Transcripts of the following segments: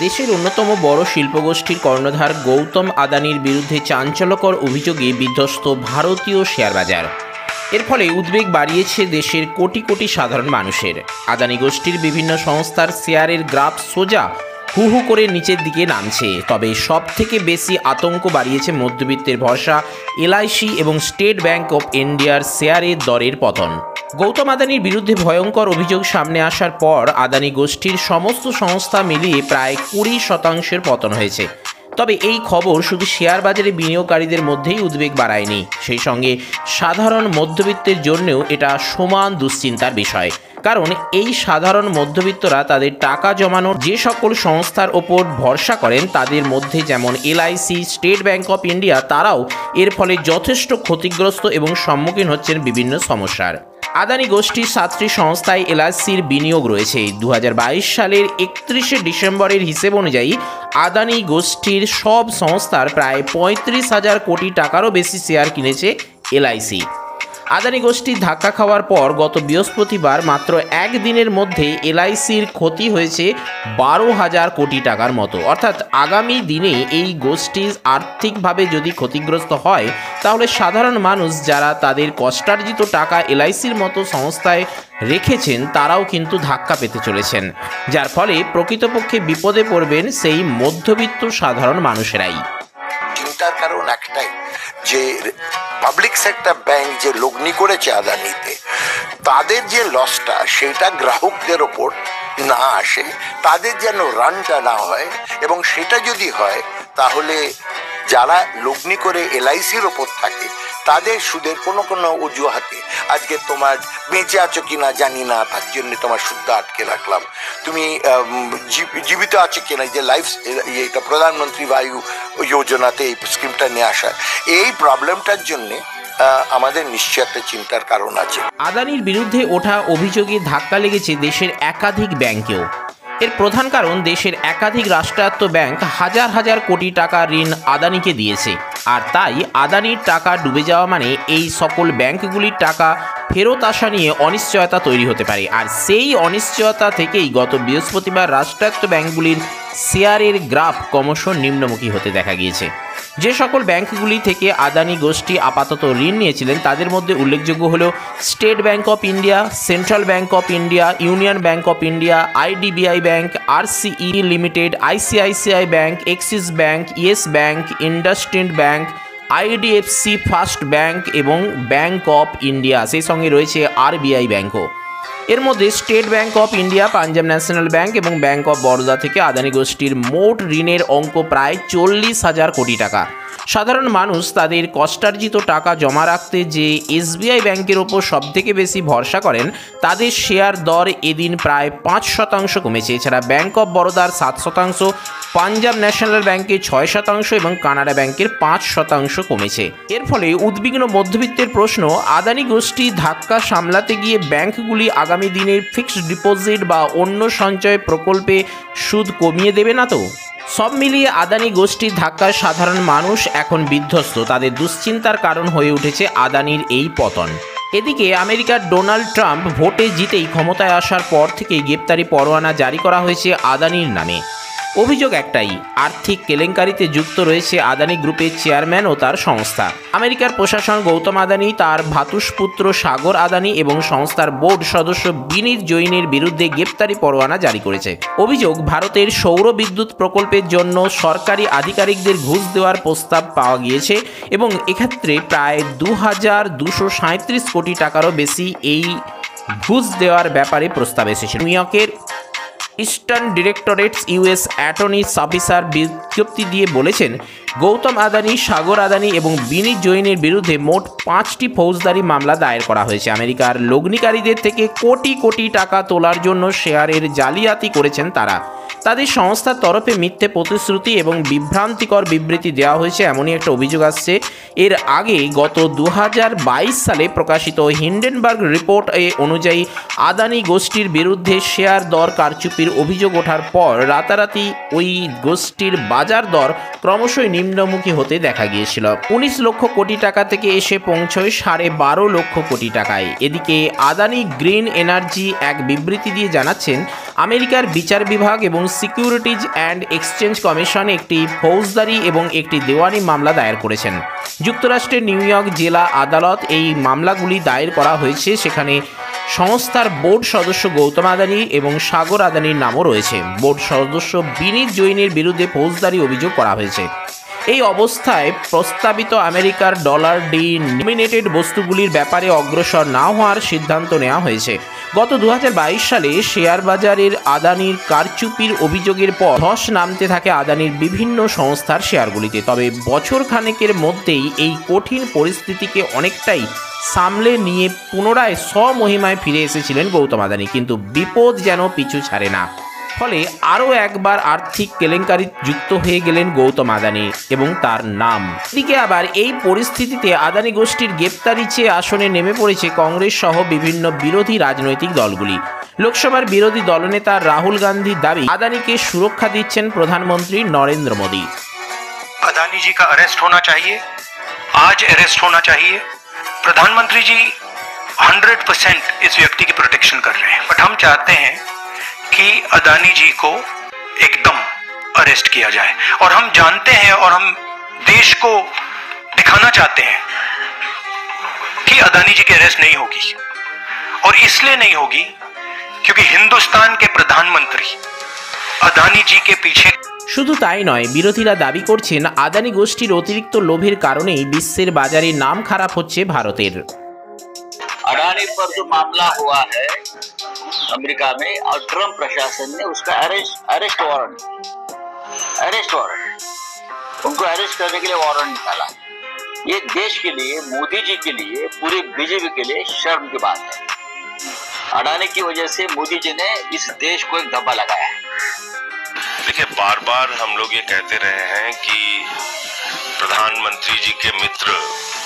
দেশের অন্যতম বড় শিল্পগোষ্ঠীর কর্ণধার গৌতম আদানির বিরুদ্ধে চাঞ্চল্যকর অভিযোগে বিধ্বস্ত ভারতীয় শেয়ার বাজার। এর ফলে উদ্বেগ বাড়িয়েছে দেশের কোটি কোটি সাধারণ মানুষের। আদানি গোষ্ঠীর বিভিন্ন সংস্থার শেয়ারের গ্রাফ সোজা হু হু করে নিচের দিকে নামছে। তবে সব থেকে বেশি আতঙ্ক বাড়িয়েছে মধ্যবিত্তের ভরসা এলআইসি এবং স্টেট ব্যাংক অফ ইন্ডিয়ার শেয়ারের দরের পতন। গৌতম আদানির বিরুদ্ধে ভয়ঙ্কর অভিযোগ সামনে আসার পর আদানি গোষ্ঠীর সমস্ত সংস্থা মিলিয়ে প্রায় 20% পতন হয়েছে। তবে এই খবর শুধু শেয়ার বাজারে বিনিয়োগকারীদের মধ্যেই উদ্বেগ বাড়ায়নি, সেই সঙ্গে সাধারণ মধ্যবিত্তের জন্যও এটা সমান দুশ্চিন্তার বিষয়। কারণ এই সাধারণ মধ্যবিত্তরা তাদের টাকা জমানোর যে সকল সংস্থার ওপর ভরসা করেন তাদের মধ্যে যেমন LIC, state Bank of India, তারাও এর ফলে যথেষ্ট ক্ষতিগ্রস্ত এবং সম্মুখীন হচ্ছেন বিভিন্ন সমস্যার। আদানি গোষ্ঠীর 7টি সংস্থায় এলআইসির বিনিয়োগ রয়েছে। 2022 সালের 31শে ডিসেম্বরের হিসেব অনুযায়ী আদানি গোষ্ঠীর সব সংস্থার প্রায় 35,000 কোটি টাকারও বেশি শেয়ার কিনেছে এলআইসি। আদানি গোষ্ঠীর ধাক্কা খাওয়ার পর গত বৃহস্পতিবার মাত্র একদিনের মধ্যে এলআইসির ক্ষতি হয়েছে 12,000 কোটি টাকার মতো। অর্থাৎ আগামী দিনে এই গোষ্ঠী আর্থিকভাবে যদি ক্ষতিগ্রস্ত হয় তাহলে সাধারণ মানুষ যারা তাদের কষ্টার্জিত টাকা এলআইসির মতো সংস্থায় রেখেছেন তারাও কিন্তু ধাক্কা পেতে চলেছেন, যার ফলে প্রকৃতপক্ষে বিপদে পড়বেন সেই মধ্যবিত্ত সাধারণ মানুষেরাই। চিন্তার কারণ একটাই যে পাবলিক সেক্টর ব্যাংক যে লগ্নি করেছে আদানিতে, তাদের যে লসটা সেটা গ্রাহকদের ওপর না আসে, তাদের যেন রানটা না হয়, এবং সেটা যদি হয় তাহলে যারা লগ্নি করে এলআইসির ওপর থাকে তাদের সুদের কোনো কোনো অজুহাতে আজকে তোমার বেঁচে আছো কিনা জানি না, তার জন্য তোমার সুদটা আটকে রাখলাম, তুমি জীবিত আছো কিনা, যে লাইফ এইটা প্রধানমন্ত্রী বায়ু যোজনাতে এই স্কিমটা নিয়ে আসা, এই প্রবলেমটার জন্যে আমাদের নিশ্চয় একটা চিন্তার কারণ আছে। আদানির বিরুদ্ধে ওঠা অভিযোগে ধাক্কা লেগেছে দেশের একাধিক ব্যাংকেও। এর প্রধান কারণ দেশের একাধিক রাষ্ট্রায়ত্ত ব্যাংক হাজার হাজার কোটি টাকা ঋণ আদানিকে দিয়েছে, আর তাই আদানির টাকা ডুবে যাওয়া মানে এই সকল ব্যাংকগুলির টাকা ফেরত আসা নিয়ে অনিশ্চয়তা তৈরি হতে পারে। আর সেই অনিশ্চয়তা থেকেই গত বৃহস্পতিবার রাষ্ট্রায়ত্ত ব্যাংকগুলির শেয়ারের গ্রাফ ক্রমশ নিম্নমুখী হতে দেখা গিয়েছে। যে সকল ব্যাংকগুলি থেকে আদানি গোষ্ঠী আপাতত ঋণ নিয়েছিলেন তাদের মধ্যে উল্লেখযোগ্য হল State Bank of India, Central Bank of India, Union Bank of India, IDBI Bank, RCE Limited, ICICI Bank, Axis Bank, Yes Bank, IndusInd Bank, IDFC First Bank এবং ব্যাংক অফ ইন্ডিয়া, সেই সঙ্গে রয়েছে আরবিআই ব্যাংকও। এর মধ্যে State Bank of India, Punjab National Bank এবং Bank of Baroda থেকে আদানি গোষ্ঠীর মোট ঋণের অঙ্ক প্রায় 40,000 কোটি টাকা। সাধারণ মানুষ তাদের কষ্টার্জিত টাকা জমা রাখতে যে এসবিআই ব্যাংকের ওপর সবথেকে বেশি ভরসা করেন তাদের শেয়ার দর এদিন প্রায় 5% কমেছে। এছাড়া ব্যাংক অফ বরোদার 7%, পাঞ্জাব ন্যাশনাল ব্যাংকের 6% এবং কানাড়া ব্যাংকের 5% কমেছে। এর ফলে উদ্বিগ্ন মধ্যবিত্তের প্রশ্ন, আদানি গোষ্ঠী ধাক্কা সামলাতে গিয়ে ব্যাংকগুলি আগামী দিনের ফিক্সড ডিপোজিট বা অন্য সঞ্চয় প্রকল্পে সুদ কমিয়ে দেবে না তো? সব মিলিয়ে আদানি গোষ্ঠীর ধাক্কায় সাধারণ মানুষ এখন বিধ্বস্ত। তাদের দুশ্চিন্তার কারণ হয়ে উঠেছে আদানির এই পতন। এদিকে আমেরিকার ডোনাল্ড ট্রাম্প ভোটে জিতেই ক্ষমতায় আসার পর থেকেই গ্রেপ্তারি পরোয়ানা জারি করা হয়েছে আদানির নামে। অভিযোগ একটাই, আর্থিক কেলেঙ্কারিতে যুক্ত রয়েছে আদানি গ্রুপের চেয়ারম্যান ও তার সংস্থা। আমেরিকার প্রশাসন গৌতম আদানি, তার ভ্রাতুষ্পুত্র সাগর আদানি এবং সংস্থার বোর্ড সদস্য বিনীত জৈনের বিরুদ্ধে গ্রেপ্তারি পরোয়ানা জারি করেছে। অভিযোগ, ভারতের সৌর বিদ্যুৎ প্রকল্পের জন্য সরকারি আধিকারিকদের ঘুষ দেওয়ার প্রস্তাব পাওয়া গিয়েছে এবং এক্ষেত্রে প্রায় 2,237 কোটি টাকারও বেশি এই ঘুষ দেওয়ার ব্যাপারে প্রস্তাব এসেছে। নিউ ইয়র্কের ইস্টার্ন ডিরেক্টরেটস ইউএস অ্যাটর্নি অফিসার বিজ্ঞপ্তি দিয়ে বলেছেন, গৌতম আদানি, সাগর আদানি এবং বিনীত জৈনের বিরুদ্ধে মোট 5টি ফৌজদারি মামলা দায়ের করা হয়েছে। আমেরিকার লগ্নিকারীদের থেকে কোটি কোটি টাকা তোলার জন্য শেয়ারের জালিয়াতি করেছেন তারা। তাদের সংস্থার তরফে মিথ্যে প্রতিশ্রুতি এবং বিভ্রান্তিকর বিবৃতি দেওয়া হয়েছে, এমনই একটা অভিযোগ আসছে। এর আগে গত 2022 সালে প্রকাশিত হিন্ডেনবার্গ রিপোর্ট অনুযায়ী আদানি গোষ্ঠীর বিরুদ্ধে শেয়ার দর কারচুপির অভিযোগ ওঠার পর রাতারাতি ওই গোষ্ঠীর বাজার দর ক্রমশই নিম্নমুখী হতে দেখা গিয়েছিল। 19 লক্ষ কোটি টাকা থেকে এসে পৌঁছয় 12.5 লক্ষ কোটি টাকায়। এদিকে আদানি গ্রিন এনার্জি এক বিবৃতি দিয়ে জানাচ্ছেন, আমেরিকার বিচার বিভাগ এবং সিকিউরিটিজ অ্যান্ড এক্সচেঞ্জ কমিশন একটি ফৌজদারি এবং একটি দেওয়ানি মামলা দায়ের করেছেন। যুক্তরাষ্ট্রের নিউ ইয়র্ক জেলা আদালত এই মামলাগুলি দায়ের করা হয়েছে। সেখানে সংস্থার বোর্ড সদস্য গৌতম আদানি এবং সাগর আদানির নামও রয়েছে। বোর্ড সদস্য বিনীত জৈনের বিরুদ্ধে ফৌজদারি অভিযোগ করা হয়েছে। এই অবস্থায় প্রস্তাবিত আমেরিকার ডলার ডিনোমিনেটেড বস্তুগুলির ব্যাপারে অগ্রসর না হওয়ার সিদ্ধান্ত নেওয়া হয়েছে। গত 2022 সালে শেয়ার বাজারের আদানির কারচুপির অভিযোগের পর ধস নামতে থাকে আদানির বিভিন্ন সংস্থার শেয়ারগুলিতে। তবে বছর খানেকের মধ্যেই এই কঠিন পরিস্থিতিকে অনেকটাই সামলে নিয়ে পুনরায় স্বমহিমায় ফিরে এসেছিলেন গৌতম আদানি, কিন্তু বিপদ যেন পিছু ছাড়ে না। ফলে আরও একবার আর্থিক কেলেঙ্কারি যুক্ত হয়ে গেলেন গৌতম আদানি এবং তার নাম। এদিকে আবার এই পরিস্থিতিতে আদানি গোষ্ঠীর গ্রেপ্তারি চেয়ে আসনে নেমে পড়েছে কংগ্রেস সহ বিভিন্ন বিরোধী রাজনৈতিক দলগুলি। লোকসভার বিরোধী দলনেতা রাহুল গান্ধীর দাবি, আদানিকে সুরক্ষা দিচ্ছেন প্রধানমন্ত্রী নরেন্দ্র মোদী। अदानी जी का अरेस्ट होना चाहिए, आज अरेस्ट होना चाहिए। प्रधानमंत्री जी 100% इस व्यक्ति की प्रोटेक्शन कर रहे हैं, बट हम चाहते हैं कि अदानी जी को एकदम अरेस्ट किया जाए। और हम जानते हैं और हम देश को दिखाना चाहते हैं कि अदानी जी की अरेस्ट नहीं होगी, और इसलिए नहीं होगी क्योंकि हिंदुस्तान के प्रधानमंत्री अदानी जी के पीछे। শুধু তাই নয়, বিরোধীরা দাবি করছেন আদানি গোষ্ঠীর অতিরিক্ত লোভের কারণেই বিশ্বের বাজারে নাম খারাপ হচ্ছে ভারতের। अडानी पर जो मामला हुआ है अमेरिका में, और ट्रम्प प्रशासन ने उसका अरेस्ट वारंट उनको अरेस्ट करने के लिए वारंट निकाला। ये देश के लिए, मोदी जी के लिए, पूरे बीजेपी के लिए शर्म की बात है। अडानी की वजह से मोदी जी ने इस देश को एक धब्बा लगाया है। देखिए, बार बार हम लोग ये कहते रहे हैं कि प्रधानमंत्री जी के मित्र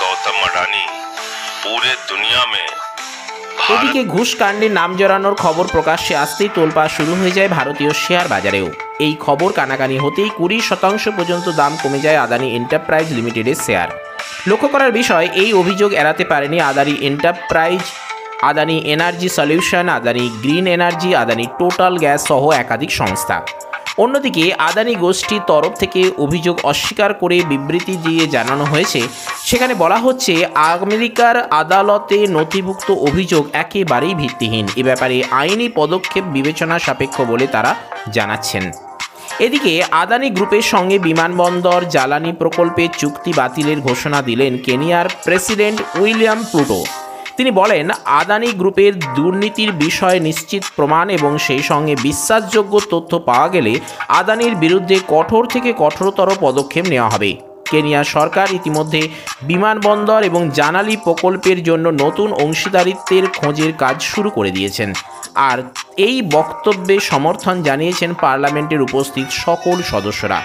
गौतम अडानी पूरे दुनिया में। এদিকে ঘুষ কাণ্ডে নাম জড়ানোর খবর প্রকাশ্যে আসতেই তোলপাড় শুরু হয়ে যায় ভারতীয় শেয়ার বাজারেও। এই খবর কানাকানি হতেই 20% পর্যন্ত দাম কমে যায় আদানি এন্টারপ্রাইজ লিমিটেডের শেয়ার। লক্ষ্য করার বিষয়, এই অভিযোগ এড়াতে পারেনি Adani enterprise, Adani energy solution, Adani green energy, Adani total gas সহ একাধিক সংস্থা। অন্যদিকে আদানি গোষ্ঠীর তরফ থেকে অভিযোগ অস্বীকার করে বিবৃতি দিয়ে জানানো হয়েছে, সেখানে বলা হচ্ছে আমেরিকার আদালতে নথিভুক্ত অভিযোগ একেবারেই ভিত্তিহীন। এ ব্যাপারে আইনি পদক্ষেপ বিবেচনা সাপেক্ষ বলে তারা জানাচ্ছেন। এদিকে আদানি গ্রুপের সঙ্গে বিমানবন্দর জ্বালানি প্রকল্পের চুক্তি বাতিলের ঘোষণা দিলেন কেনিয়ার প্রেসিডেন্ট উইলিয়াম রুটো। তিনি বলেন, আদানি গ্রুপের দুর্নীতির বিষয়ে নিশ্চিত প্রমাণ এবং সেই সঙ্গে বিশ্বাসযোগ্য তথ্য পাওয়া গেলে আদানির বিরুদ্ধে কঠোর থেকে কঠোরতর পদক্ষেপ নেওয়া হবে। কেনিয়া সরকার ইতিমধ্যে বিমানবন্দর এবং জ্বালানি প্রকল্পের জন্য নতুন অংশীদারিত্বের খোঁজের কাজ শুরু করে দিয়েছেন। আর এই বক্তব্যে সমর্থন জানিয়েছেন পার্লামেন্টের উপস্থিত সকল সদস্যরা।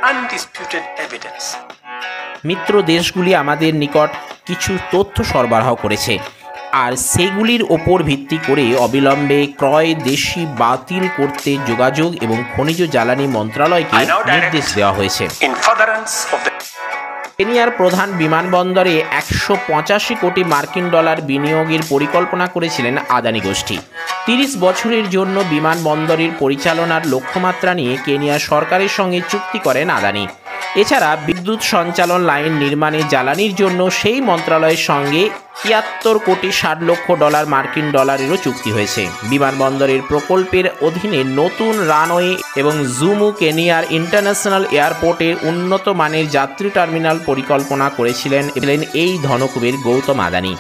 Undisputed evidence. মিত্র দেশগুলি আমাদের নিকট কিছু তথ্য সরবরাহ করেছে, আর সেগুলির ওপর ভিত্তি করে অবিলম্বে ক্রয় দেশি বাতিল করতে যোগাযোগ এবং খনিজ জ্বালানি মন্ত্রণালয়কে নির্দেশ দেওয়া হয়েছে। কেনিয়ার প্রধান বিমানবন্দরে 185 কোটি মার্কিন ডলার বিনিয়োগের পরিকল্পনা করেছিলেন আদানি গোষ্ঠী। 30 বছরের জন্য বিমানবন্দরের পরিচালনার লক্ষ্যমাত্রা নিয়ে কেনিয়া সরকারের সঙ্গে চুক্তি করেন আদানি। এছাড়া বিদ্যুৎ সঞ্চালন লাইন নির্মাণে জ্বালানির জন্য সেই মন্ত্রণালয়ের সঙ্গে 73 কোটি 60 লক্ষ ডলার মার্কিন ডলারেরও চুক্তি হয়েছে। বিমানবন্দরের প্রকল্পের অধীনে নতুন রানওয়ে এবং জুমু কেনিয়ার ইন্টারন্যাশনাল এয়ারপোর্টের উন্নত মানের যাত্রী টার্মিনাল পরিকল্পনা করেছিলেন এই ধনকুবের গৌতম আদানি।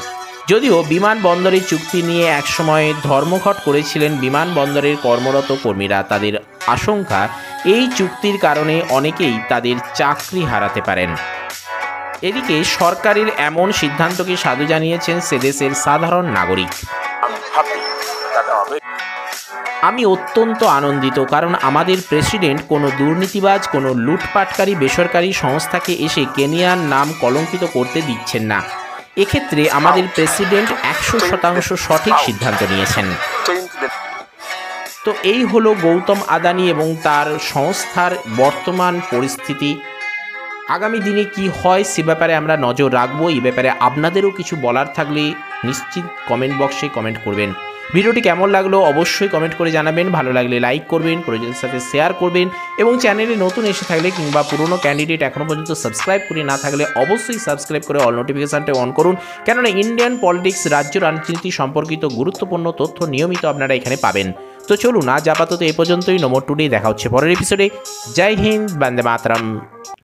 যদিও বিমানবন্দরের চুক্তি নিয়ে একসময় ধর্মঘট করেছিলেন বিমানবন্দরের কর্মরত কর্মীরা, তাদের আশঙ্কা এই চুক্তির কারণে অনেকেই তাদের চাকরি হারাতে পারেন। এদিকে সরকারের এমন সিদ্ধান্তকে সাধু জানিয়েছেন সেদেশের সাধারণ নাগরিক। আমি অত্যন্ত আনন্দিত, কারণ আমাদের প্রেসিডেন্ট কোনো দুর্নীতিবাজ, কোনো লুটপাটকারী বেসরকারি সংস্থাকে এসে কেনিয়ার নাম কলঙ্কিত করতে দিচ্ছেন না। এক্ষেত্রে আমাদের প্রেসিডেন্ট 100% সঠিক সিদ্ধান্ত নিয়েছেন। তো এই হলো গৌতম আদানি এবং তার সংস্থার বর্তমান পরিস্থিতি। আগামী দিনে কি হয় সে ব্যাপারে আমরা নজর রাখবো। এই ব্যাপারে আপনাদেরও কিছু বলার থাকলে নিশ্চিত কমেন্ট বক্সে কমেন্ট করবেন। ভিডিওটি কেমন লাগলো অবশ্যই কমেন্ট করে জানাবেন। ভালো লাগলে লাইক করবেন, প্রয়োজনের সাথে শেয়ার করবেন এবং চ্যানেলে নতুন এসে থাকলে কিংবা পুরনো ক্যান্ডিডেট এখনও পর্যন্ত সাবস্ক্রাইব করে না থাকলে অবশ্যই সাবস্ক্রাইব করে অল নোটিফিকেশানটা অন করুন, কেননা ইন্ডিয়ান পলিটিক্স, রাজ্য রাজনীতি সম্পর্কিত গুরুত্বপূর্ণ তথ্য নিয়মিত আপনারা এখানে পাবেন। তো চলুন আজ আপাতত এ পর্যন্তই। নমো টুডে, দেখা হচ্ছে পরের এপিসোডে। জয় হিন্দ, বন্দে মাতরম।